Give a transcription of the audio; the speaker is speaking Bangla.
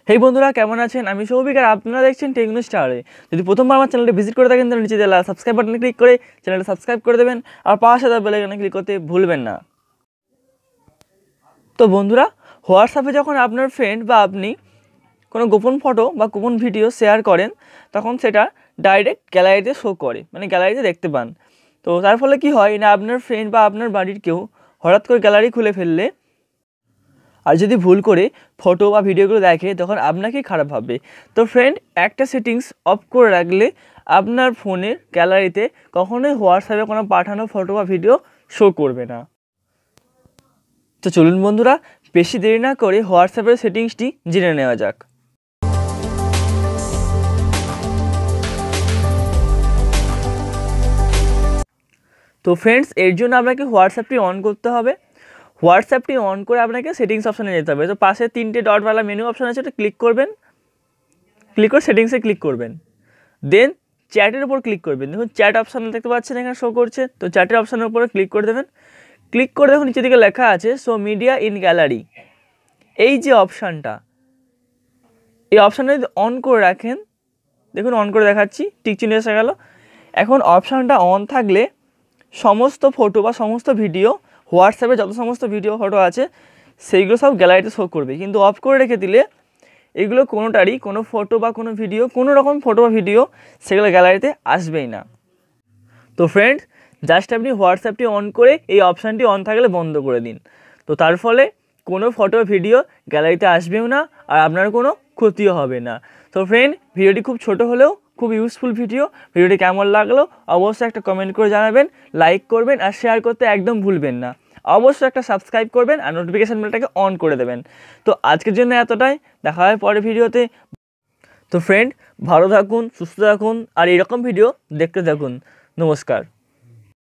হেই বন্ধুরা কেমন আছেন? আমি সৌভিক আর আপনারা দেখছেন টেকনো স্টারওয়ে। যদি প্রথমবার আমার চ্যানেলটি ভিজিট করে থাকেন তাহলে নিচে দেওয়া সাবস্ক্রাইব বাটনে ক্লিক করে চ্যানেলটা সাবস্ক্রাইব করে দেবেন আর পাশে দেওয়া বেল আইকনে ক্লিক করতে ভুলবেন না। তো বন্ধুরা, হোয়াটসঅ্যাপে যখন আপনার ফ্রেন্ড বা আপনি কোনো গোপন ফটো বা গোপন ভিডিও শেয়ার করেন তখন সেটা ডাইরেক্ট গ্যালারিতে শো করে, মানে গ্যালারিতে দেখতে পান। তো তার ফলে কি হয় না, আপনার ফ্রেন্ড বা আপনার বাড়ির কেউ হঠাৎ করে গ্যালারি খুলে ফেললে আর যদি ভুল করে ফটো বা ভিডিওগুলো দেখে তখন আপনাকেই খারাপ ভাববে। তো ফ্রেন্ড, একটা সেটিংস অফ করে রাখলে আপনার ফোনের গ্যালারিতে কখনোই হোয়াটসঅ্যাপে কোনো পাঠানো ফটো বা ভিডিও শো করবে না। তো চলুন বন্ধুরা, বেশি দেরি না করে হোয়াটসঅ্যাপের সেটিংসটি জেনে নেওয়া যাক। তো ফ্রেন্ডস, এর জন্য আপনাকে হোয়াটসঅ্যাপটি অন করতে হবে। হোয়াটসঅ্যাপটি অন করে আপনাকে সেটিংস অপশানে যেতে হবে। তো পাশে 3টে ডটওয়ালা মেনু অপশান আছে, ওটা ক্লিক করবেন। ক্লিক করে সেটিংসে ক্লিক করবেন, দেন চ্যাটের উপর ক্লিক করবেন। দেখুন চ্যাট অপশান দেখতে পাচ্ছেন এখানে শো করছে, তো চ্যাটের অপশানের উপরে ক্লিক করে দেবেন। ক্লিক করে দেখুন নিচের দিকে লেখা আছে শো মিডিয়া ইন গ্যালারি। এই যে অপশানটা, এই অপশানটা যদি অন করে রাখেন, দেখুন অন করে দেখাচ্ছি, টিক চিহ্ন এসে গেল। এখন অপশানটা অন থাকলে সমস্ত ফটো বা সমস্ত ভিডিও, হোয়াটসঅ্যাপে যত সমস্ত ভিডিও ফটো আছে সেইগুলো সব গ্যালারিতে শো করবে। কিন্তু অফ করে রেখে দিলে এগুলো কোনোটারই কোনো ফটো বা কোনো ভিডিও, কোনো রকম ফটো বা ভিডিও সেগুলো গ্যালারিতে আসবেই না। তো ফ্রেন্ডস, জাস্ট আপনি হোয়াটসঅ্যাপটি অন করে এই অপশানটি অন থাকলে বন্ধ করে দিন। তো তার ফলে কোনো ফটো ভিডিও গ্যালারিতে আসবেও না আর আপনার কোনো ক্ষতিও হবে না। তো ফ্রেন্ড, ভিডিওটি খুব ছোট হলেও খুব ইউজফুল ভিডিও। ভিডিওটি কেমন লাগলো অবশ্যই একটা কমেন্ট করে জানাবেন, লাইক করবেন আর শেয়ার করতে একদম ভুলবেন না। অবশ্যই একটা সাবস্ক্রাইব করবেন আর নোটিফিকেশান বেলটাকে অন করে দেবেন। তো আজকের জন্য এতটাই, দেখা হয় পরের ভিডিওতে। তো ফ্রেন্ড, ভালো থাকুন, সুস্থ থাকুন আর এরকম ভিডিও দেখতে থাকুন। নমস্কার।